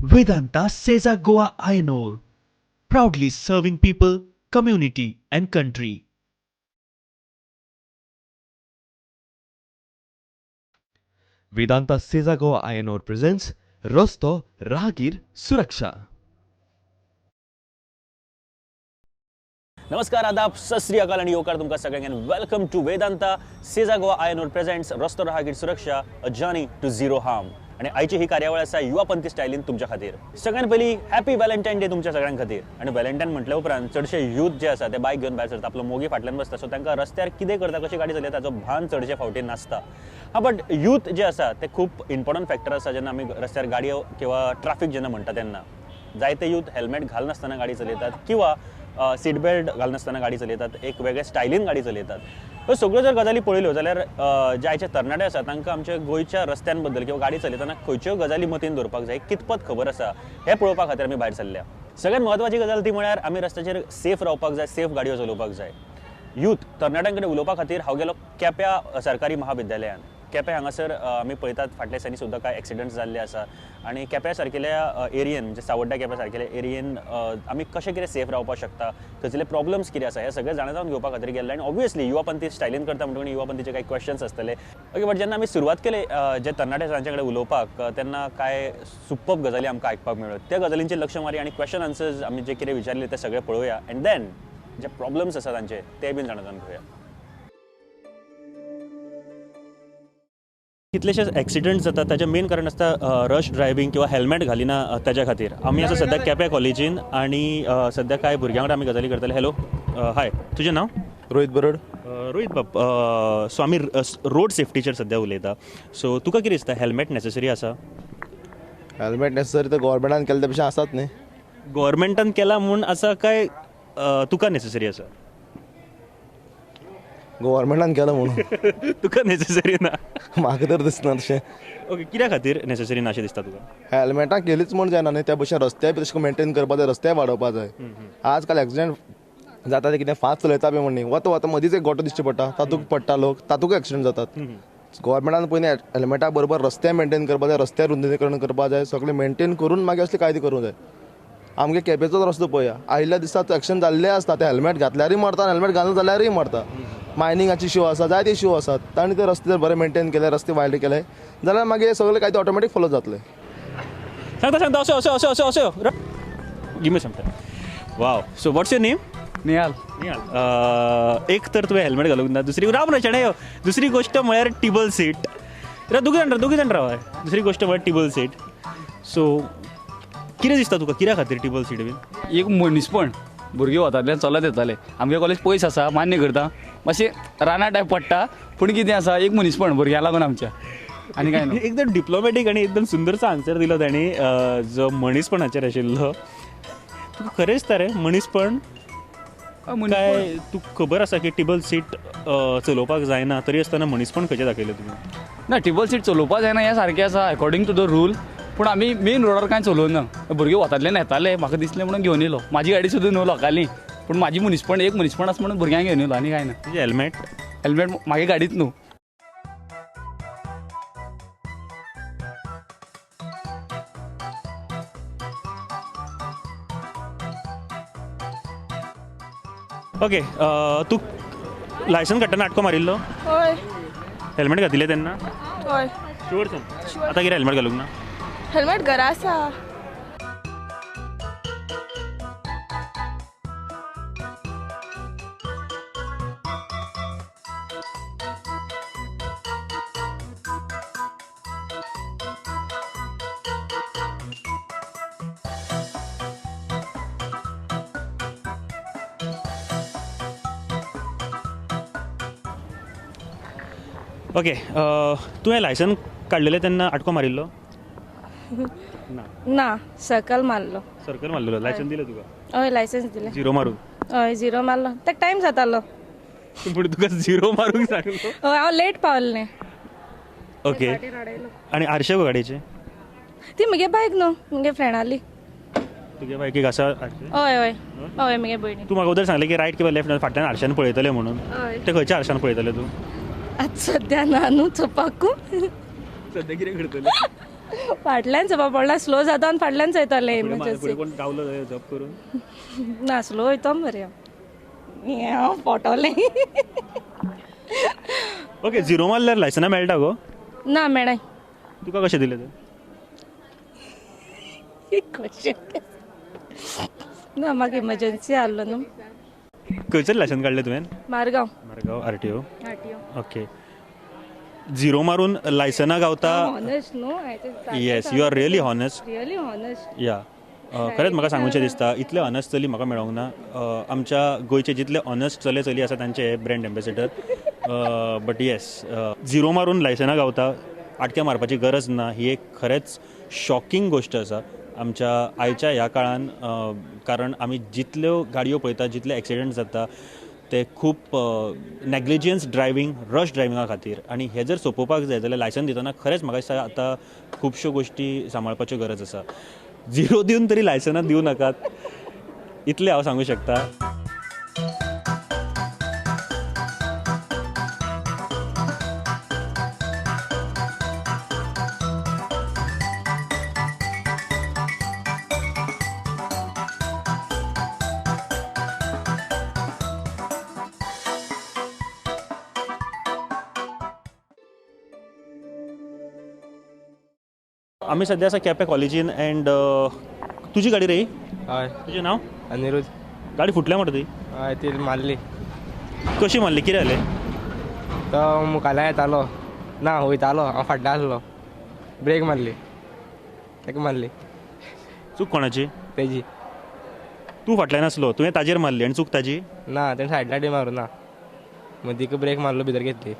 Vedanta Sesa Goa Ayanor, proudly serving people, community, and country. Vedanta Sezago Ayanor presents Rosto Rahagir Suraksha. नमस्कार आदाब सत श्री अकाल आणि योकार तुमकां सगळ्यांक welcome to Vedanta Sesa Goa iron ore presents रस्तो राहागीर सुरक्षा a journey to zero harm. आणि आयची ही कार्यावळ आसा युवापंथी स्टायलीन तुमच्या खातीर. सगळ्यात पयलीं हॅपी व्हॅलेंटायन डे तुमच्या सगळ्यांक खातीर. आणि व्हॅलेंटायन म्हटल्या उपरांत चडशे यूथ जे आसा ते बायक घेवन भायर सरता, आपलो मोगी फाटल्यान बसता, सो तांकां रस्त्यार कितें करता, कशी गाडी चलयता ताचो भान चडशे फावटी नासता. बट यूथ जे आसा ते खूब इम्पॉर्टंट फॅक्टर आसा जेन्ना आमी रस्त्यार गाडयो किंवा ट्रॅफिक जेन्ना म्हणटा तेन्ना. जायते यूथ हेल्मेट घालनासतना गाडी चलयतात किंवा सीट बेल्ट घालनासतना गाडी चलयतात, एक वेगळे स्टायलीन गाडी चलयतात. ह्यो सगळ्यो जर गजाली पळयल्यो जाल्यार जे आयचे तरणाटे आसा तांकां आमच्या गोंयच्या रस्त्यां बद्दल किंवा गाडी चलयतना खंयच्यो गजाली मतीन दवरपाक जाय, कितपत खबर आसा हें पळोवपा खातीर आमी भायर सरल्या. सगळ्यांत म्हत्वाची गजाल ती म्हळ्यार आमी रस्त्याचेर सेफ रावपाक जाय, सेफ गाडयो चलोवपाक जाय. यूथ तरणाट्यां कडेन उलोवपा खातीर हांव गेलो केप्यां सरकारी महाविद्यालयान. केप्यां हांगासर आमी पळयतात फाटल्या दिसांनी सुद्दां कांय एक्सिडंट्स जाल्ले आसा. आनी केप्यां सारकेल्या एरियेन म्हणजे सावड्ड्या केप्यां सारकेल्या एरियेन आमी कशें कितें सेफ रावपाक शकता, थंयसरले प्रॉब्लम्स कितें आसा हें सगळें जाणून घेवपा खातीर गेल्ले. आनी ऑब्वियसली युवापंथी स्टायलीन करता म्हणटकूच युवापंथीचे काही क्वेश्चन्स आसतले. ओके, बट जेन्ना आमी सुरवात केली जे तरणाटे तांचे कडेन उलोवपाक, तेन्ना कांय सुपर्ब गजाली आमकां आयकपाक मेळ्ळ्यो. त्या गजालींचेर लक्ष मारी आनी क्वेश्चन आन्सर्स आमी जे कितें विचारले ते सगळे पळोवया. एंड देन जे प्रॉब्लम्स आसा तांचे ते बीन जाणून घेवया. कितलेशेच एक्सिडंट्स जातात ताचें मेन कारण आसता रश ड्रायव्हिंग किंवा हेल्मेट घालिना ताच्या खातीर. आमी आसा सद्या केप्यां कॉलेजीन आनी सद्या कांय भुरग्यां वांगडा आमी गजाली करतले. हॅलो, हाय, तुजें नांव? रोहित बरोड. रोहित बाब, सो आमी रोड सेफ्टीचेर सद्या उलयता. सो तुका कितें दिसता, हेल्मेट नेसेसरी आसा? हेल्मेट नेसेसरी तर गव्हर्मेंटान केले तशें आसात न्ही. गव्हर्मेंटान केला म्हूण आसा काय तुका नेसेसरी आसा? गव्हर्मेंटान केलं म्हणून तुका नेसेसरी ना? म्हाका तर दिसना तशें. ओके, कित्या खातीर नेसेसरी ना अशें दिसता तुका? हेल्मेटां केलीच म्हूण जायना न्ही, त्या भशेन रस्त्याय बी तशें मेंटेन करपा जाय, रस्त्याय वाडोवपा जाय. आज काल एक्सिडेंट जाता ते कितें फास्ट चलयता बी म्हणून वता वता मदींच एक गोटो दिश्टी पडटा, तातूंत पडटा लोक, तातूंत एक्सिडेंट जातात. गव्हर्मेंटान पयलीं हेल्मेटा बरोबर रस्ते मेंटेन करपा जाय, रस्त्यार रुंदीकरण करपा जाय, सगळें मेंटेन करून मागीर असले कायदे करूंक जाय. आमगे केपेचोच रस्तो पळया, आयिल्ल्या दिसा एक्सिडेंट जाल्ले आसता, ते हेल्मेट घातल्यारूय मरता, हेल्मेट घालना जाल्यारूय मरता. मायनिंगाचे इश्यू आसा, जायते इश्यू आसात. तांणी ते रस्ते जर बरे मेंटेन केले, रस्ते वायल्ड केले जाल्यार मागीर सगळे कायदे ऑटोमॅटीक फॉलो जातले. सांगता असो असो असो असो असो give me sometime. Wow, so what's your name? Nihal. Nihal, एक तर तुवें हेल्मेट घालूंक ना, दुसरी राम रचणे, दुसरी गोष्ट म्हळ्यार टिबल सीट. दोगी जाण राव. दुसरी गोष्ट म्हळ्यार टिबल सीट. सो कितें दिसता तुका, कित्या खातीर टिबल सीट बीन? एक मनीसपण, भुरगीं वतांतल्यान चलत येताले. आमगे कॉलेज पयस आसा, मान्य करता, मातशें राना टायप पडटा, पूण कितें आसा, एक मनीसपण भुरग्यां लागून आमच्या, आनी काय ना. एकदम डिप्लोमॅटीक आनी एकदम सुंदरसो आन्सर दिलो ताणी, जो मनीसपणाचेर आशिल्लो. तुका खरें दिसता रे मनीसपण? काय तुका खबर आसा की टिबल सीट चलोवपाक जायना, तरी आसतना मनीसपण खंयचें दाखयलें तुमी? ना, टिबल सीट चलोवपा जायना हें सारकें आसा अकॉर्डिंग टू द रूल, पूण आमी मेन रोडार कांय चलोवना. भुरगे वतांतल्यान येताले, म्हाका दिसलें म्हणून घेवन येयलो. म्हाजी गाडी सुद्दां न्हू लोकाली, पूण म्हाजी मनीसपण, एक मनीसपण आसा म्हणून भुरग्यांक घेवन येयलो, आनी काय ना. तुजें हेल्मेट? हेल्मेट म्हागे गाडीत न्हू. ओके, तू लायसन काडटना आटको मारिल्लो? हय हेल्मेट घातिल्लें तेन्ना? हय. शुअर सांग, आतां कितें हेल्मेट घालूंक ना? हेल्मेट घरा आसा. ओके, तुवें लायसन काडलेलें तेन्ना आटको मारिल्लो? ना, ना, सकल मारलो. सर्कल मारलेलो. लायसन दिलें तुका? हय, लायसन्स दिलें. झिरो मारून? हय, झिरो मारलो. ताका टायम जातालो. पूण तुका झिरो मारूंक सांगलो? हय, हांव लेट पावलें. ओके, आनी आरशे गो गाडयेचे? ती म्हगे बायक न्हू, म्हगे फ्रेंडाली. तुगे बायकीक आसा आरशे? हय हय हय, म्हगे भयणी. तूं म्हाका उदर सांगलें की रायट किंवा लेफ्ट फाटल्यान आरशान पळयतलें म्हणून. हय. ते खंयच्या आरशान पळयतलें तूं? आतां सद्या ना न्हू चोपाकू. सद्या कितें करतलें? फाटल्यान चोवपा पडला स्लो जाता आनी फाटल्यान चयताले फुडें कोण गावलो जॉब करून ना स्लो वयता मरे हांव पोटोलें ओके झिरो मारल्यार लायसना मेळटा गो ना मेळाय तुका कशें दिलें तें क्वेश्चन ना म्हाका इमर्जन्सी आहलो न्हू खंयसर लायसन काडलें तुवें Margao Margao RTO RTO okay zero मारून लायसना गावता हॉनेस्ट न्हू yes you are really honest really honest या खरेंच म्हाका सांगूचें दिसता इतले ऑनस्ट चली म्हाका मेळोंक ना आमच्या गोंयचे जितले ऑनस्ट चले चली आसा तांचे brand ambassador but yes zero मारून लायसना गावता आटक्या मारपाची गरज ना ही एक खरेंच शॉकिंग गोश्ट आसा आमच्या आयच्या ह्या काळान कारण आमी जितल्यो गाडयो पळयता जितले एक्सिडेंट जाता ते खूब नॅग्लिजियन्स ड्रायवींग रश ड्रायविंगा खातीर आनी हे जर सोंपोवपाक जाय जाल्यार लायसन दितना खरेंच म्हाका दिसता आतां खुबश्यो गोश्टी सांबाळपाच्यो गरज आसा झिरो दिवन तरी लायसनां दिवं नाकात इतलें हांव सांगूं शकता आम्ही सध्या आसा केपें कॉलेजीन अँड तुजी गाडी रे हय तुजें नांव अनिरुद्ध गाडी फुटल्या म्हणटा ती हय ती मारली कशी मारली कितें जालें तो मुखाल्या येतालो ना वयतालो हांव फाटल्यान आसलो ब्रेक मारली ताका मारली चूक कोणाची तेजी तूं फाटल्यान आसलो तुवें ताजेर मारली आनी चूक ताजी ना तेणें सायडला मारूं ना मग तिका ब्रेक मारलो भितर घेतली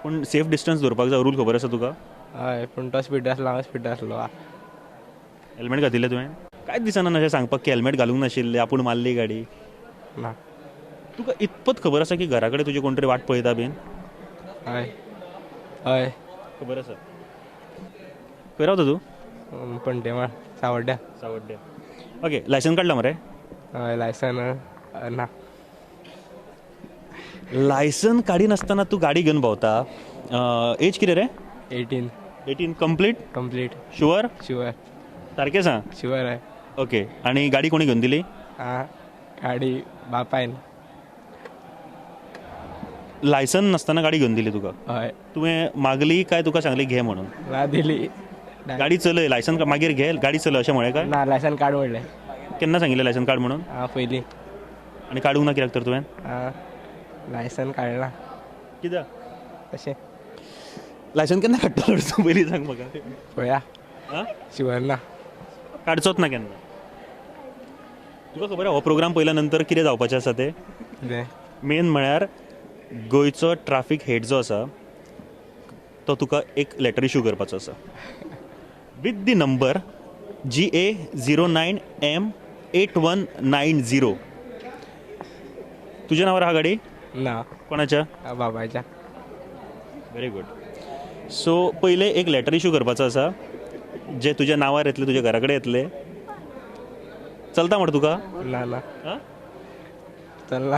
पूण सेफ डिस्टन्स दवरपाक जाय रूल खबर आसा तुका हय पूण तो स्पीड आसलो हांव स्पीड आसलो हेल्मेट घातिल्लें तुवें कांयच दिसना अशें सांगपाक की हेल्मेट घालूंक नाशिल्लें आपूण मारली गाडी ना तुका इतपत खबर आसा की घरा कडेन तुजी कोण तरी वाट पळयता बीन हय हय खबर आसा खंय रावता तूं पंटेमाळ सावड्ड्या सावड्ड्या ओके लायसन काडला मरे हय लायसन ना लायसन काडी नासतना तूं गाडी घेवन भोंवता एज कितें रे 18 18 कंप्लीट कंप्लीट शुअर शुअर सारकें सांग शुअर हय ओके आनी गाडी कोणी घेवन दिली आं गाडी बापायन लायसन नासतना गाडी घेवन दिली तुका हय तुवें मागली काय तुका सांगली घे म्हणून ना दिली गाडी चलय लायसन मागीर घे गाडी चलय अशें म्हळें काय ना लायसन काड म्हणलें केन्ना सांगिल्लें लायसन काड म्हणून आं पयलीं आनी काडूंक ना कित्याक तर तुवें आं लायसन काडला कित्याक तशें लायसन केन्ना काडटलो तूं पयलीं सांग म्हाका पळया आं शुअर ना काडचोच ना केन्ना तुका खबर आहा हो प्रोग्राम पयल्या नंतर कितें जावपाचें आसा तें कितें मेन म्हळ्यार गोंयचो ट्राफीक हेड जो आसा तो तुका एक लेटर इशू करपाचो आसा विथ दी नंबर GA09M8190 तुज्या नांवार आहा गाडी ना कोणाच्या बाबाच्या व्हेरी गुड सो पयलें एक लेटर इशू करपाचो आसा जे तुज्या नांवार येतले तुज्या घरा कडेन येतले चलता म्हण तुका ना ना आं? चलना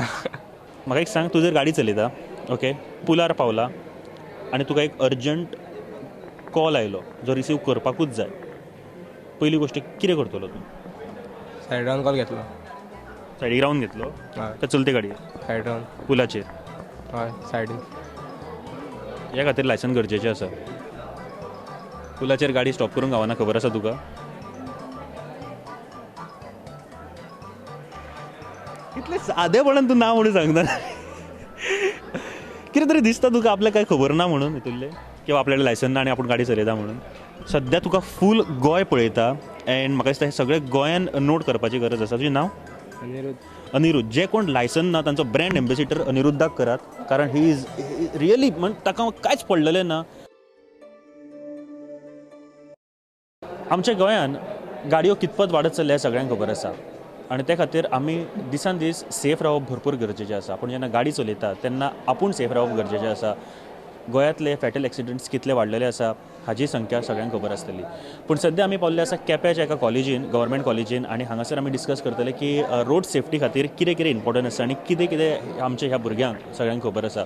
म्हाका एक सांग तूं जर गाडी चलयता ओके पुलार पावला आनी तुका एक अर्जंट कॉल आयलो जो रिसीव करपाकूच जाय पयली गोश्ट कितें करतलो तूं सायडान कॉल घेतलो सायडीक रावन घेतलो हय काय चलते गाडये सायडान पुलाचेर हय सायडीन ह्या खातीर लायसन गरजेचें आसा पुलाचेर गाडी स्टॉप करूंक गावना खबर आसा तुका इतलें सादेपणान तूं ना म्हणून सांगता कितें तरी दिसता तुका आपल्याक काय खबर ना म्हणून हितूरलें किंवा आपल्याकडे लायसन ना आनी आपूण गाडी चलयता म्हणून सद्या तुका फूल गोंय पळयता एंड म्हाका दिसता हें सगळें गोंयान नोट करपाची गरज आसा तुजें नांव अनिरुद्ध अनिरुद्ध जे कोण लायसन ना तांचो ब्रँड एम्बेसिडर अनिरुद्धाक करात कारण ही इज रियली ताका कांयच पडलेलें ना आमच्या गोंयान गाडयो कितपत वाडत चल्ल्या हें सगळ्यांक खबर आसा आनी ते खातीर आमी दिसान दीस सेफ रावप भरपूर गरजेचें आसा आपूण जेन्ना गाडी चलयता तेन्ना आपूण सेफ रावप गरजेचें आसा गोंयांतले फॅटल एक्सिडेंट्स कितले वाडलेले आसा हाची संख्या सगळ्यांक खबर आसतली पूण सद्या आमी पावल्ले आसा केप्याच्या एका कॉलेजीन गव्हर्मेंट कॉलेजीन आनी हांगासर आमी डिस्कस करतले की रोड सेफ्टी खातीर कितें कितें इम्पॉर्टंट आसा आनी कितें कितें आमच्या ह्या भुरग्यांक सगळ्यांक खबर आसा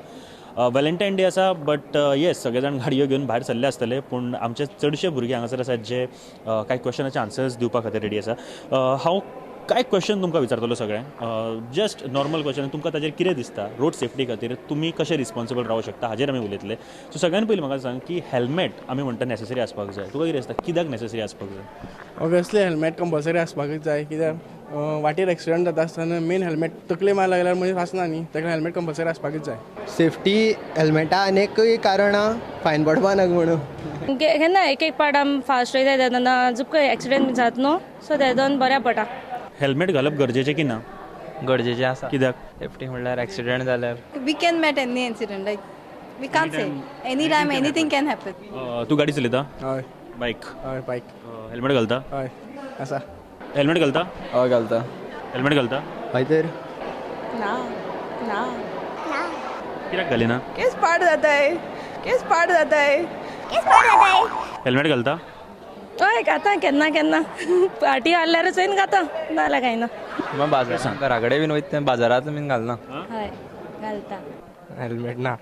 व्हॅलेंटायन डे आसा बट येस सगळे जाण गाडयो घेवन भायर सरले आसतले पूण आमचे चडशे भुरगे हांगासर आसात जे कांय क्वेश्चनाचे आन्सर्स दिवपा खातीर रेडी आसा हांव कांय क्वेश्चन तुमकां विचारतलो सगळें जस्ट नॉर्मल क्वेश्चन तुमकां ताजेर कितें दिसता रोड सेफ्टी खातीर तुमी कशे रिस्पॉन्सिबल रावूंक शकता हाजेर आमी उलयतले सो सगळ्यान पयलीं म्हाका सांग की हेल्मेट आमी म्हणटा नेसेसरी आसपाक जाय तुका कितें दिसता कित्याक नेसेसरी आसपाक जाय ऑब्वियसली हेल्मेट कंपल्सरी आसपाकूच जाय कित्याक वाटेर एक्सिडेंट जाता आसतना मेन हेल्मेट तकले मार लागल्यार मनीस वाचना न्ही ताका हेल्मेट कंपल्सरी आसपाकूच जाय सेफ्टी हेल्मेटा आनीकूय कारण फायन पडपा नाका म्हणून केन्ना एक एक पार्ट आम फास्ट वयता तेन्ना जुक एक्सिडेंट जात न्हू सो तेदोन बऱ्या पडटा हेल्मेट घालप गरजेचें की ना गरजेचें आसा कित्याक सेफ्टी म्हणल्यार एक्सिडेंट जाल्यार We can meet any incident, like we can't say. Anytime anything can happen. तूं गाडी चलयता हय बायक हय बायक हेल्मेट घालता हय आसा हेल्मेट घालता हय घालता हेल्मेट घालता हय तर ना ना कित्याक घालिना केस पाड जाता है केस पाड जाता है हेल्मेट घालता हय घाता केन्ना केन्ना पार्टी हाडल्यारूच वयन घाता नाल्यार कांय ना बाजार घरा कडेन बीन वयता बाजारांत बीन घालना हय घालता हेल्मेट ना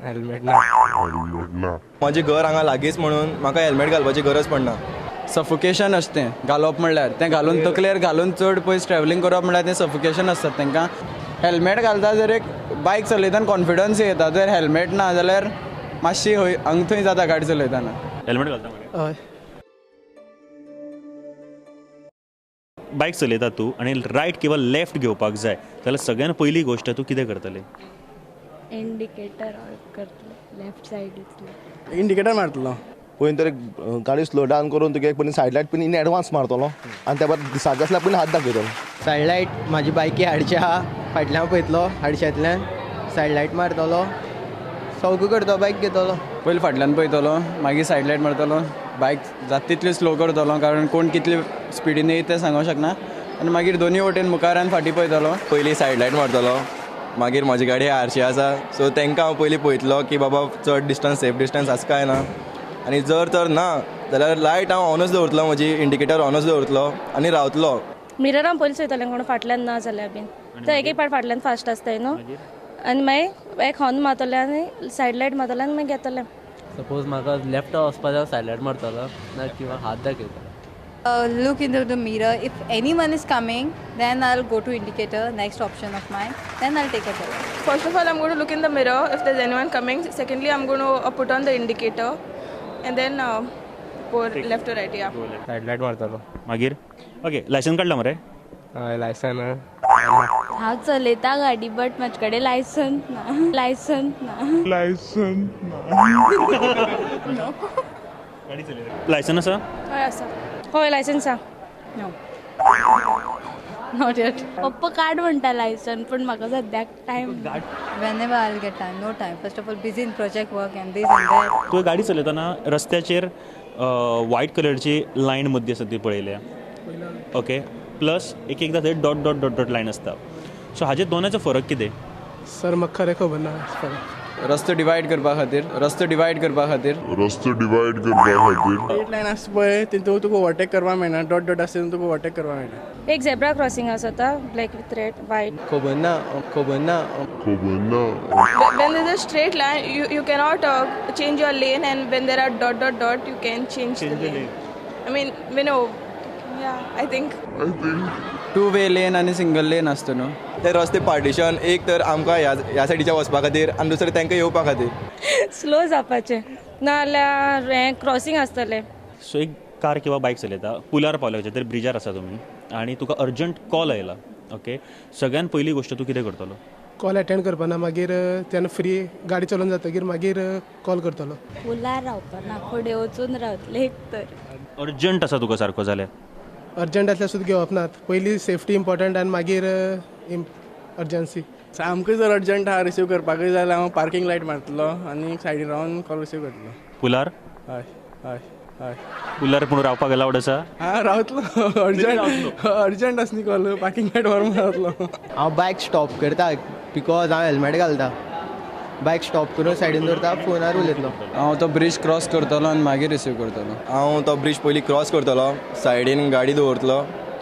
हेल्मेट ना माझे घर हांगा लागींच म्हणून म्हाका हेल्मेट घालपाची गरज पडना सफोकेशन आसता तें घालप म्हणल्यार तें घालून तकलेर घालून चड पयस ट्रॅव्हलिंग करप म्हणल्यार तें सफोकेशन आसता तांकां हेल्मेट घालता जर एक बायक चलयतना कॉन्फिडन्स येता जर हेल्मेट ना जाल्यार मातशी हांग थंय जाता गाडी चलयतना हेल्मेट घालता मरे हय बायक चलयता तूं आनी रायट किंवा लेफ्ट घेवपाक जाय जाल्यार सगळ्यान पयली गोश्ट तूं कितें करतलें इंडिकेटर ऑन करतले लेफ्ट सायडीतले इंडिकेटर मारतलो पयलीं तरी गाडी स्लो डावन करून तुका एक पयलीं सायड लायट पयलीं इन एडवान्स मारतलो आनी त्या भायर दिसाचें आसल्यार पयलीं हात दाखयतलो सायड लायट म्हाजी बायकी हाडची आहा फाटल्यान पयतलो हाडशांतल्यान सायड लायट मारतलो सवका करतो बायक घेतलो पयलीं फाटल्यान पयतलो मागीर सायड लायट मारतलो बायक जाता तितली स्लो करतलो कारण कोण कितली स्पिडीन येता तें सांगूंक शकना आनी मागीर दोनी वटेन मुखार आनी फाटीं पयतलो पयलीं सायड लायट मारतलो मागीर म्हजी गाडी आरशी आसा सो तांकां हांव पयलीं पळयतलो की बाबा चड डिस्टन्स सेफ डिस्टन्स आसा काय ना आनी जर तर ना जाल्यार लायट हांव ऑनूच दवरतलो म्हजी इंडिकेटर ऑनूच दवरतलो आनी रावतलो मिररान पयलीं चोयतलें कोण फाटल्यान ना जाल्यार बीन तर एक एक पार्ट फाटल्यान फास्ट आसताय न्हू आनी मागीर एक हॉर्न मारतलें आनी सायड लायट मारतलें आनी मागीर घेतलें सपोज म्हाका लेफ्ट वचपा जाय सायड लायट मारतलो ना किंवा हात दाखयतलो Look into the mirror. If anyone is coming, then I'll go to indicator, next option of mine. Then I'll take a turn. First of all, I'm going to look in the mirror if there's anyone coming. Secondly, I'm going to put on the indicator and then go left or right, yeah. Side light मारतलो मागीर okay licence काडला मरे हय licence हांव चलयता गाडी but म्हाजे कडेन लायसन ना लायसन आसा हय आसा हय लायसन्स आसा No. Not yet. पप्पा काड म्हणटा लायसन पूण म्हाका सद्याक time Whenever I'll get time. No time. First of all, busy in project work and this and that. तुवें गाडी चलयतना रस्त्याचेर व्हायट कलरची लायन मदीं आसा ती पळयल्या ओके प्लस एक एकदां थंय dot dot dot dot line आसता सो हाजे दोनाचो फरक कितें सर म्हाका खरें खबर ना रस्तो डिवायड करपा खातीर स्ट्रेट लायन आसता पळय तितून तुका ओवरटेक करपा मेळना डॉट डॉट आसता तितून तुका ओवरटेक करपा मेळना एक झेब्रा क्रॉसिंग आसा ब्लॅक विथ रेड व्हायट खबर ना When there's a straight line, you cannot change your lane, and when there are dot dot dot, you can change the lane. I mean, we know. Yeah, I think. Two way lane आनी single लेन आसता न्हू ते रस्ते partition एक तर आमकां ह्या सायडीच्या वचपा खातीर आनी दुसरें तांकां येवपा खातीर स्लो जावपाचें नाल्यार हें क्रॉसिंग आसतलें सो एक कार किंवा बायक चलयता पुलार पावल्याच्या तर ब्रिजार आसा तुमी आनी तुका अर्जंट कॉल आयला ओके सगळ्यान पयली गोश्ट तूं कितें करतलो कॉल अटेंड करपाना मागीर तेन्ना फ्री गाडी चलोवन जातकीर मागीर कॉल करतलो पुलार रावपाना फुडें वचून रावतलें एक तर अर्जंट आसा तुका सारको जाल्यार अर्जंट आसल्यार सुद्दां घेवप नात पयलीं सेफ्टी इम्पॉर्टंट आनी मागीर अर्जन्सी सामकें जर अर्जंट आहा रिसीव करपाकूय जाल्यार हांव पार्किंग लायट मारतलो आनी सायडीन रावन कॉल रिसीव करतलो पुलार हय हय हय पुलार पूण रावपाक अलावड आसा हां रावतलो अर्जंट आसा न्ही कॉल पार्किंग लायट व्हरून रावतलो हांव बायक स्टॉप करता बिकॉज हांव हेल्मेट घालता बायक स्टॉप करून सायडीन दवरता फोनार उलयतलो हांव तो ब्रिज क्रॉस करतलो आनी मागीर रिसीव करतलो हांव तो ब्रिज पयलीं क्रॉस करतलो सायडीन गाडी दवरतलो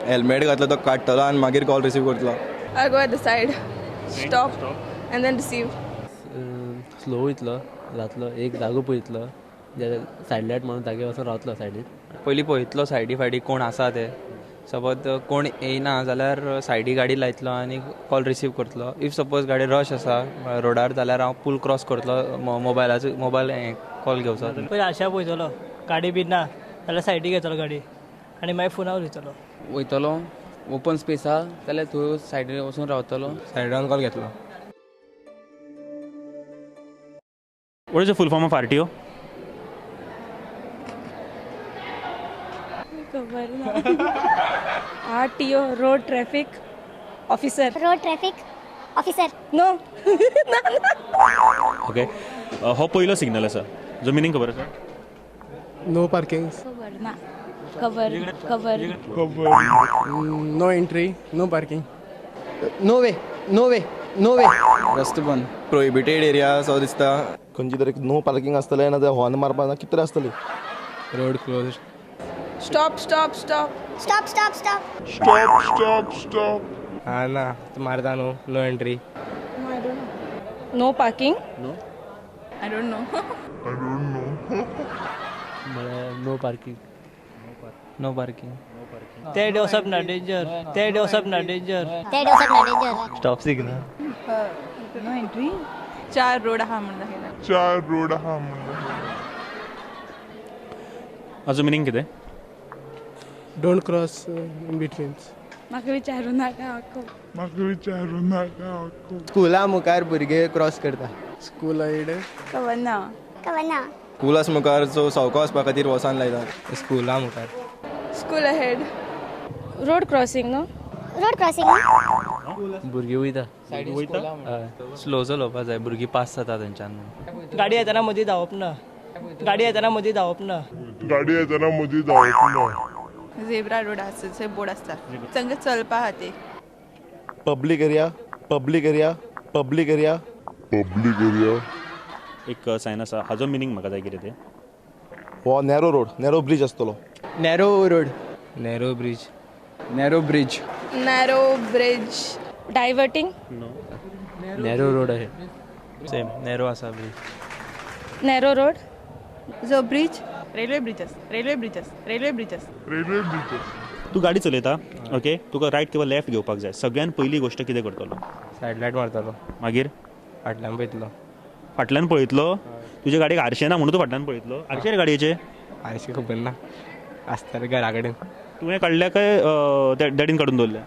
हेल्मेट घातलो तो काडटलो आनी मागीर कॉल रिसीव करतलो I'll go at the side, stop, and then receive. Slow वयतलो जातलो एक जागो पळयतलो सायड लायट म्हणून तागे वचून रावतलो सायडीन पयलीं पळयतलो सायडी फायडी कोण आसा ते सपोज कोण येयना जाल्यार सायडी गाडी लायतलो आनी कॉल रिसीव करतलो इफ सपोज गाडी रश आसा रोडार जाल्यार हांव पूल क्रॉस करतलो मोबायल कॉल घेवचो पयलीं आरशा पळयतलो गाडी बी ना जाल्यार सायडीक घेतलो गाडी आनी मागीर फोनार उलयतलो वयतलो ओपन स्पेस आहा जाल्यार थंय सायडीन वचून रावतलो सायडान कॉल घेतलो What is the full form of RTO? खबर ना RTO road traffic officer road traffic officer no okay हो पयलो सिग्नल आसा जो मिनींग खबर आसा नो पार्किंग खबर ना खबर no entry no parking no way no way no way रस्तो बंद प्रोहिबिटेड एरिया असो दिसता खंयची तरी नो पार्किंग आसतलें ना हॉर्न मारपाक ना कितें तरी आसतली road close Stop, stop, stop. Stop हा ना मारता न्हू no entry no parking I don't know. म्हळ्यार नो पार्किंग नो पार्किंग ते वचप ना डेंजर ते डोसप ना danger stop signal No entry. 4 road आहा म्हणून दाखयला. हाजो मिनींग कितें डोंट क्रॉस इन बिटवीन म्हाका विचारूं नाका स्कुला मुखार भुरगे क्रॉस करता स्कूल आयड खबर ना. स्कुलास मुखार सो सवको वचपा खातीर वोसान लायतात स्कुला मुखार School ahead. Road crossing no road crossing भुरगीं वयता स्लो चलोवपा जाय भुरगीं पास जाता थंयच्यान गाडी येताना मदीं धांवप ना गाडी येताना मदीं धांवप ना Zebra road आसा थंय बोर्ड आसता थंय चलपा खातीर. पब्लीक एरिया एक सायन आसा हाजो मिनींग म्हाका जाय कितें तें हो नॅरो ब्रिज आसतलो narrow road narrow bridge Narrow bridge. Diverting narrow road आहे सेम नेरो आसा ब्रिज नॅरो रोड जो ब्रिज रेल्वे ब्रिजेस. तूं गाडी चलयता ओके तुका रायट किंवा लेफ्ट घेवपाक जाय सगळ्यान पयली गोश्ट कितें करतलो सायड लायट मारतलो मागीर फाटल्यान पळयतलो फाटल्यान पळयतलो तुज्या गाडयेक आरशे ना म्हणून तूं फाटल्यान पळयतलो आरशे रे गाडयेचे आरशी खबर ना आसतले घरा कडेन तुवें काडल्या काय त्या डॅडीन काडून दवरल्या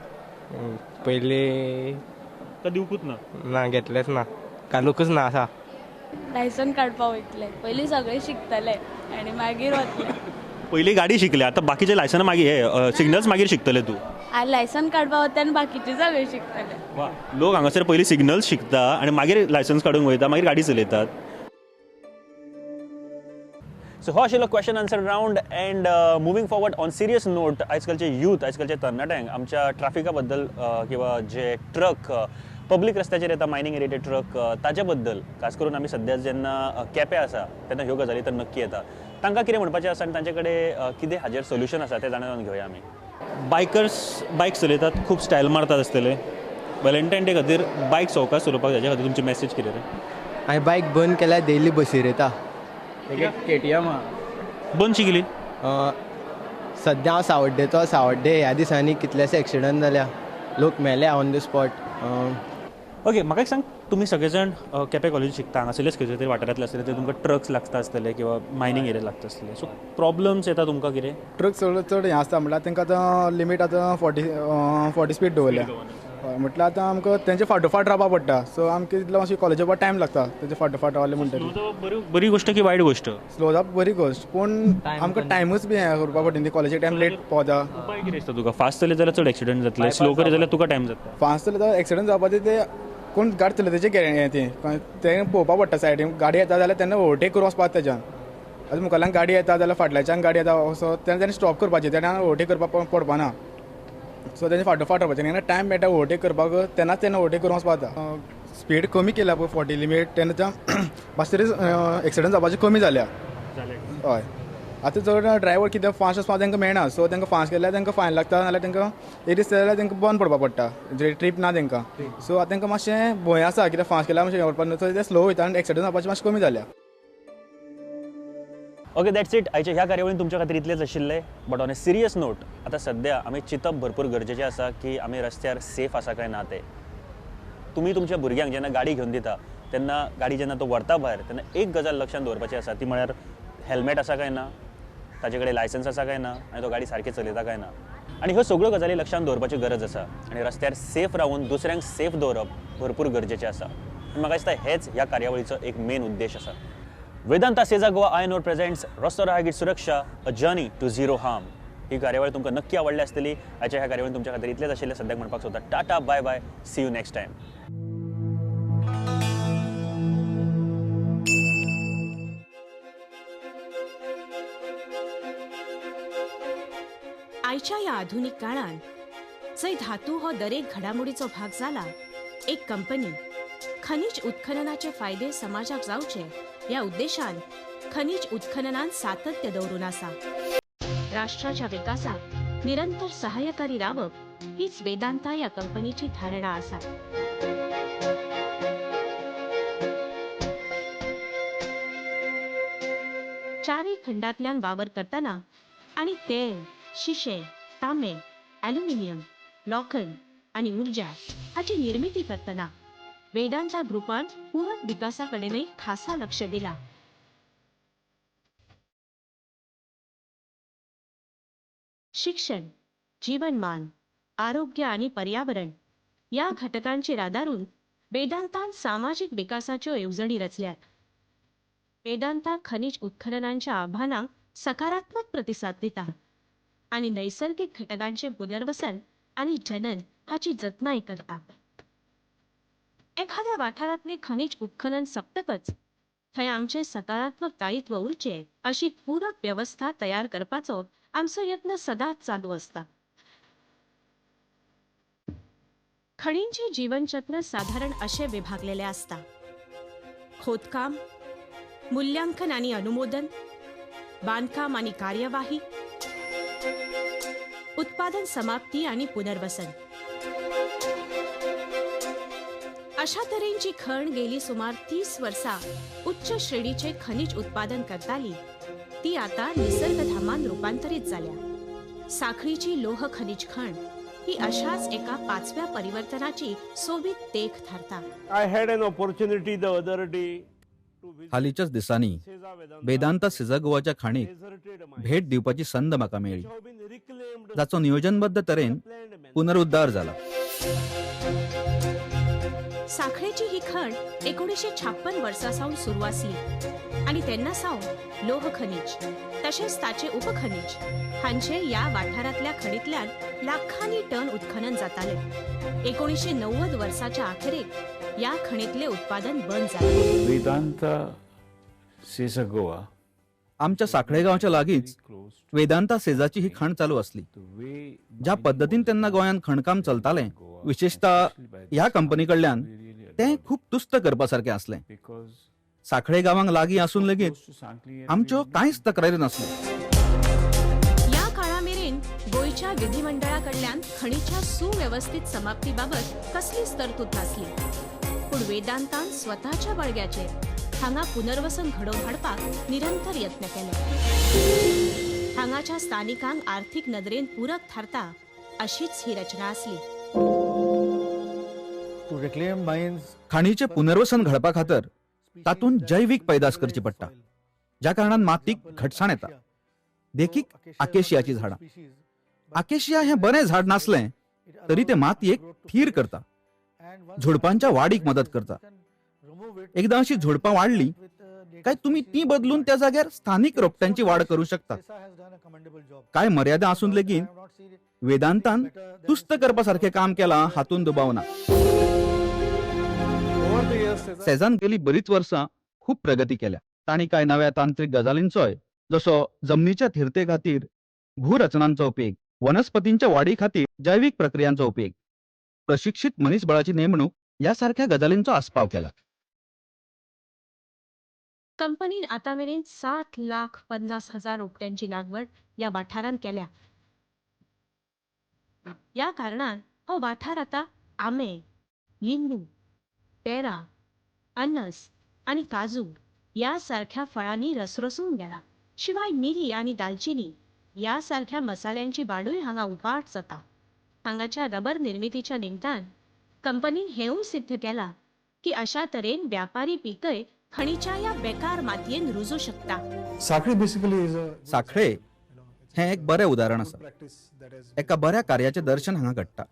पयलीं काय दिवकूच ना ना घेतलेच ना कालूकच ना आसा लायसन काडपा वयतले पयलीं सगळे शिकतले आनी मागीर वतले पयली गाडी शिकले आतां बाकीचे लायसन मागीर हे सिग्नल्स मागीर शिकतले तूं आनी लायसन काडपा वता आनी बाकीचे सगळे शिकतले लोक हांगासर पयलीं सिग्नल्स शिकता आनी मागीर लायसन्स काडूंक वयता मागीर गाडी चलयतात सो हो आशिल्लो question answer round end moving forward on serious note आजकालचे यूथ आजकालचे तरणाट्यांक आमच्या ट्रॅफिका बद्दल किंवा जे ट्रक पब्लीक रस्त्याचेर येता मायनिंग एरियाचे ट्रक ताचे बद्दल खास करून आमी सद्या जेन्ना केपें आसा तेन्ना ह्यो गजाली तर नक्की येता तांकां कितें म्हणपाचें आसा आनी तांचे कडेन कितें हाजेर सोल्युशन आसा तें जाणून घेवया आमी बायकर्स बायक चलयतात खूब स्टायल मारतात आसतले व्हॅलेंटायन डे खातीर बायक सवकास चलोवपाक जाय खातीर तुमची मेसेज कितें रे हांवें बायक बंद केल्यार डेली बसीर येता KTM बंदशी केली सद्या हांव सावड्डे ह्या दिसांनी कितलेशे एक्सिडंट जाल्या लोक मेले ऑन द स्पॉट ओके म्हाका एक सांग तुमी सगळे जाण केपें कॉलेज शिकता हांगासरलेच खंयचे तरी वाठारांतले आसतले ते तुमकां ट्रक्स लागता आसतले किंवा मायनिंग एरिया लागता आसतले सो प्रॉब्लम्स येता तुमकां कितें ट्रक चड हें आसता म्हटल्यार तांकां आतां लिमीट आतां 40 स्पीड दवरल्या म्हटल्यार आतां आमकां तेंचे फाटोफाट रावपा पडटा सो आमकां तितलो मातशी कॉलेजा पर टायम लागता तेंचे फाटोफाट रावले म्हणटकीर बरी गोश्ट की वायट गोश्ट स्लो जावप बरी गोश्ट पूण आमकां टायमूच बी हें करपा पडटा ती कॉलेजीक टायम लेट पावता उपाय कितें दिसता तुका फास्ट चलयत जाल्यार चड एक्सिडंट जातले स्लो करीत जाल्यार तुका टायम जाता फास्ट चलयता एक्सिडंट जावपाचें ते कोण गाडी चलयता तेजें गॅरंटी तें पळोवपा पडटा सायडीन गाडी येता जाल्यार तेन्ना ओवरटेक करून वचपाक तेज्यान आतां मुखारल्यान गाडी येता जाल्यार फाटल्याच्यान गाडी येता सो तेन्ना स्टॉप करपाचें तेन्ना ओवरटेक करपाक पडपाना सो तेजें फाटोफाट रावपाचें जेन्ना टायम मेळटा ओवरटेक करपाक तेन्नाच तेन्ना ओवरटेक करून वचपाक जाता स्पीड कमी केल्या पळय 40 लिमीट तेन्ना मातशें तरी एक्सिडंट जावपाचें कमी जाल्या हय आतां चड ड्रायव्हर कितें फास्ट वचपाक तांकां मेळना, सो तांकां फास्ट केल्यार तांकां फायन लागता, नाल्यार तांकां एक दीस जाल्यार तांकां बंद पडपाक पडटा, ट्रीप ना तांकां. सो आतां तांकां मातशें भंय आसा, कित्याक फास्ट केल्यार मातशें वचपाक, सो ते स्लो वयता आनी एक्सिडंट जावपाचें मातशें कमी जाल्या. Okay, that's it. आयच्या ह्या कार्यावळीन तुमच्या खातीर इतलेंच आशिल्लें. But on a serious note, आतां सद्या आमी चिंतप भरपूर गरजेचें आसा की आमी रस्त्यार सेफ आसा काय ना ते. तुमी तुमच्या भुरग्यांक जेन्ना गाडी घेवन दिता तेन्ना गाडी जेन्ना तो व्हरता भायर तेन्ना एक गजाल लक्षांत दवरपाची आसा, ती म्हळ्यार हेल्मेट आसा काय ना, ताचे कडेन लायसन्स आसा काय ना, आनी तो गाडी सारकी चलयता काय ना. आनी ह्यो सगळ्यो गजाली लक्षांत दवरपाची गरज आसा. आनी रस्त्यार सेफ रावून दुसऱ्यांक सेफ दवरप भरपूर गरजेचें आसा. आनी म्हाका दिसता हेच ह्या कार्यावळीचो एक मेन उद्देश आसा. वेदांता सेजा गोवा आयनोर प्रेझेंट्स रस्तो राहगीर सुरक्षा, a journey to zero harm. ही कार्यावळ तुमकां नक्की आवडली आसतली. आयच्या ह्या कार्यावळीन तुमच्या खातीर इतलेंच आशिल्लें. सद्याक म्हणपाक सोदता tata, bye bye, see you next time. आयच्या या आधुनिक काळान जंय धातू हो दरेक घडामोडीचो भाग जाला, एक कंपनी खनिज उत्खननाचे फायदे समाजाक जावचे या उद्देशान खनिज उत्खननात सातत्य दवरून आसा. राष्ट्राच्या विकासाक निरंतर सहाय्यकारी रावप हीच वेदांता या कंपनीची धारणा आसा. चारही खंडांतल्यान वावर करतना आणि तेल, शिशे, तांबे, ॲल्युमिनियम, लोखंड आणि ऊर्जा हाची निर्मिती करतना वेदांता ग्रुपान पूरक विकासाकडेनय खासा लक्ष दिला. शिक्षण, जीवनमान, आरोग्य आणि पर्यावरण या घटकांचेर आदारून वेदांतान सामाजिक विकासाच्यो येवजणी रचल्यात. वेदांता खनिज उत्खननांच्या आव्हानांक सकारात्मक प्रतिसाद दिता आणि नैसर्गिक घटकांचे पुनर्वसन आणि जनन हाची जतनाय करता. एखाद्या वाठारांतले खनिज उत्खनन सप्तकच थंय आमचे सकारात्मक दायित्व उरचे अशी पूरक व्यवस्था तयार करपाचो आमचो यत्न सदांच चालू असता. खणींचे जीवनचक्र साधारण असे विभागलेले असता: खोदकाम, मूल्यांकन आणि अनुमोदन, बांधकाम आणि कार्यवाही, उत्पादन समाप्ती आणि पुनर्वसन. अशा तऱ्हेची खण गेली सुमार 30 वर्षा उच्च श्रेणीचे खनिज उत्पादन करताली ती आता निसर्गधामान रूपांतरित झाल्या. साखळीची लोह खनिज खण ही अशाच एका 5व्या परिवर्तनाची सोबीत देख ठरता. I had an opportunity the other day to visit हालीच्याच दिसांनी वेदांता सेजा गोवाच्या खाणीक भेट दिवपाची संद म्हाका मेळ्ळी, जाचो नियोजनबद्ध तरेन पुनरुद्धार जाला. साखळेची ही खण 1956 वर्सा सावन सुरू असली आणि तेन्ना सावन लोह खनिज तसेच ताचे उपखनिज हांचे या वाठारातल्या खणींतल्यान लाखांनी टन उत्खनन जाताले. 1990 वर्साच्या अखेरेक या खणीतले उत्पादन बंद झाले. वेदांता सेजा गोवा आमच्या साखळे गांवच्या लागींच वेदांता सेजाची ही खण चालू असली. ज्या पद्धतीन तेन्ना गोंयांत खणकाम चलतालें, विशेषतः ह्या कंपनी कडल्यान तें खूब तुस्त करपासारकें आसलें. साखळे गांवांक लागीं आसून लेगीत आमच्यो कांयच तक्रारी नासल्यो. या काळामेरेन गोंयच्या विधिमंडळाकडल्यान खणीच्या सुव्यवस्थित समाप्तीबाबत कसलीच तरतूद नासली. पूण वेदांतान स्वताच्या बळग्याचेर हांगा पुनर्वसन घडोवन हाडपाक निरंतर यत्न केले. हांगाच्या स्थानिकांक आर्थीक नदरेन पूरक थारता अशीच ही रचना आसली. खाणीचे पुनर्वसन घडपा खातर तातूंत जैवीक पैदास करची पडटा, ज्या कारणान मातीक घटसाण येता. देखीक आकेशियाची झाडां. आकेशिया हे बरें झाड नासलें तरी ते मातयेक थीर करता, झुडपांच्या वाडीक मदत करता. एकदा अशी झुडपां वाडली काय तुम्ही ती बदलून त्या जाग्यार स्थानिक रोपट्यांची वाढ करू शकता. काय मर्यादा आसून लेगीत वेदांतान तुस्त करपासारखे काम केला हातून दुबाव ना. सेजान गेली बरीच वर्सां खूप प्रगती केल्या. तांणी काय नव्या तांत्रिक गजालींचोय, जसो जमनीच्या थिरते खातीर भूरचनांचो उपेग, वनस्पतींच्या वाडी खातीर जैविक प्रक्रियांचो उपेग, प्रशिक्षित मनीसबळाची नेमणूक या सारख्या गजालींचो आस्पाव केला. कंपनीन आतामेरेन 7,50,000 रोपट्यांची लागवड या वाठारांत केल्या. या कारणान हो वाठार आता आंबे, लिंबू, पेरा, अननस आणि काजू यासारख्या फळांनी रसरसून गेला. शिवाय मिरी आणि दालचिनी यासारख्या मसाल्यांची वाडूय हांगा उपाट जाता. हांगाच्या रबर निर्मितीच्या निमतान कंपनीन हेवूय सिद्ध केला की अशा तरेन व्यापारी पीकय खणीच्या या बेकार मातयेन रुजू शकता. साखळे हे एक बरें उदाहरण आसा. एका बऱ्या कार्याचें दर्शन हांगा घडटा.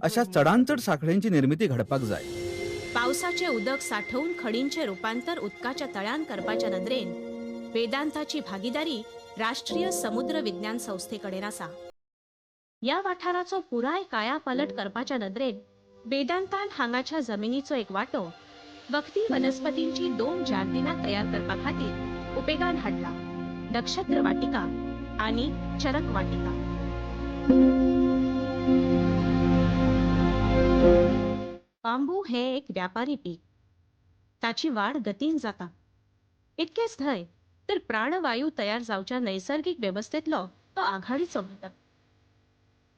अशा चडांत चड साखळेंची निर्मिती घडपाक जाय. पावसाचे उदक साठवून खडींचे रूपांतर उदकाच्या तळ्यान करपाच्या नदरेन वेदांताची भागीदारी राष्ट्रीय समुद्र विज्ञान संस्थेकडेन आसा. या वाठाराचो पुराय कायापालट करपाच्या नदरेन वेदांतान हांगाच्या जमिनीचो एक वाटो वखदी वनस्पतींची 2 जार्दिनां तयार करपा खातीर उपेगान हाडला. नक्षत्र वाटिका आणि चरक वाटिका. बांबू हे एक व्यापारी पीक. ताची वाढ गतीन जाता. इतकेच न्हय तर प्राणवायू तयार जावच्या नैसर्गिक व्यवस्थेतलो तो आघाडीचो घटक.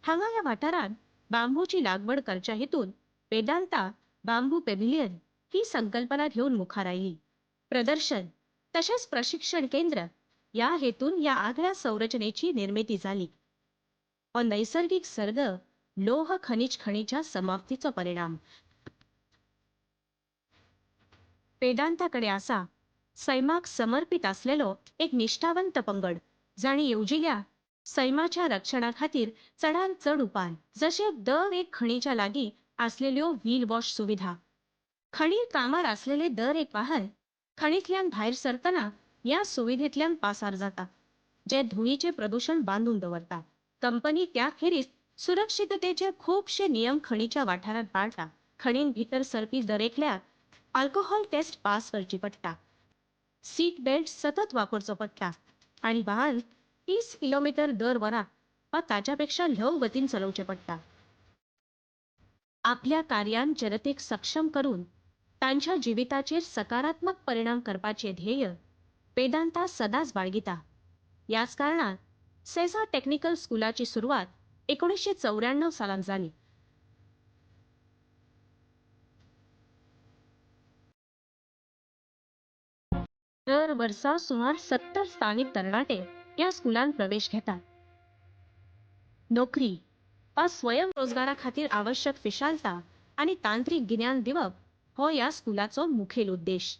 हांगा या वाठारांत बांबूची लागवड करच्या हेतून वेदांता बांबू पेव्हिलियन ही संकल्पना घेऊन मुखार आयली. प्रदर्शन तसेच प्रशिक्षण केंद्र या हेतून या आगळ्या संरचनेची निर्मिती झाली. हो नैसर्गिक सर्ग लोह खनिज खणीच्या समाप्तीचो परिणाम. वेदांताकडे आसा सैमाक समर्पित असलेलो एक निष्ठावंत पंगड जाणी येवजिल्या सैमाच्या रक्षणा खातीर चडांत चड उपाय, जशे दर एक खणीच्या लागीं असलेल्यो व्हील वॉश सुविधा, खणीर कामार असलेले दर एक वाहन खणींतल्यान भायर सरतना या सुविधेंतल्यान पासार जाता, जे धुळीचे प्रदूषण बांधून दवरता. कंपनी त्या खेरीज सुरक्षिततेचे खूबशे नियम खणीच्या वाठारांत पाळटा. खणीन भितर सरपी दरेकल्याक अल्कोहोल टेस्ट पास करची पडटा. सीट बेल्ट सतत वापरचो पडटा आणि वाहन 30 किलोमीटर दर वरा वा ताच्यापेक्षा ल्हव गतीन चलोवचे पडटा. आपल्या कार्यान जनतेक सक्षम करून तांच्या जिविताचेर सकारात्मक परिणाम करपाचे ध्येय वेदांता सदांच बाळगिता. याच कारणान सेसा टेक्निकल स्कूलाची सुरवात 1994 सालांत जाली. दर वर्सा सुमार 70 स्थानिक तरणाटे या स्कूलान प्रवेश घेतात. नोकरी वा स्वयंरोजगारा खातीर आवश्यक फिशालता आणि तांत्रिक गिन्यान दिवप हो या स्कूलाचो मुखेल उद्देश.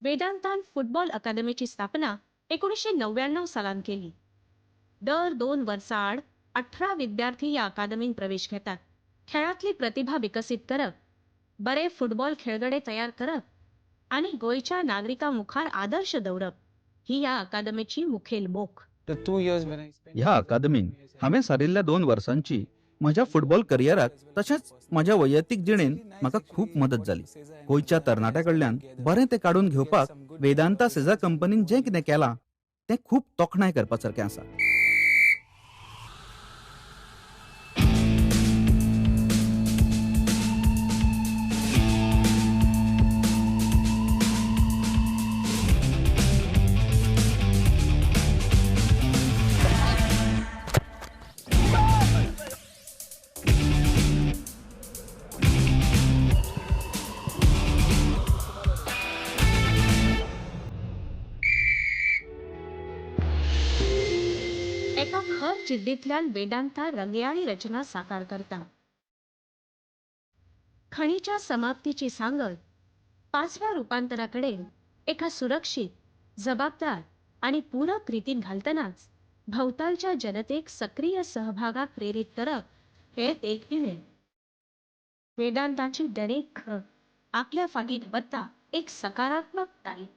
वेदांतान फुटबॉल अकादमीची स्थापना 1999 सालांत केली. दर 2 वर्सां आड 18 विद्यार्थी या अकादमीत प्रवेश घेतात. खेळातली प्रतिभा विकसित करप, बरे फुटबॉल खेळगडे तयार करप आणि गोयच्या नागरिकां मुखार आदर्श दवरप ही या अकादमीची मुखेल मोख. ह्या अकादमीन हांवें सारिल्ल्या 2 वर्सांची म्हज्या फुटबॉल करियराक तशेंच म्हज्या वैयक्तीक जिणेंत म्हाका खूब मदत जाली. गोंयच्या तरणाट्या कडल्यान बरें तें काडून घेवपाक वेदांता सेजा कंपनीन जें कितें केलां तें खूब तोखणाय करपासारकें आसा. एका खर जिद्दीतल्यान वेदांता रंगयाळी रचना साकार करता. खणीच्या समाप्तीची सांगड 5व्या रूपांतराकडे एका सुरक्षित, जबाबदार आणि पूरक रितीन घालतनाच भोवतालच्या जनतेक सक्रिय सहभागाक प्रेरित करप हे एक ध्येय. वेदांताची दरेक खण आपल्या फाटीं दवरता एक सकारात्मक दायित्व.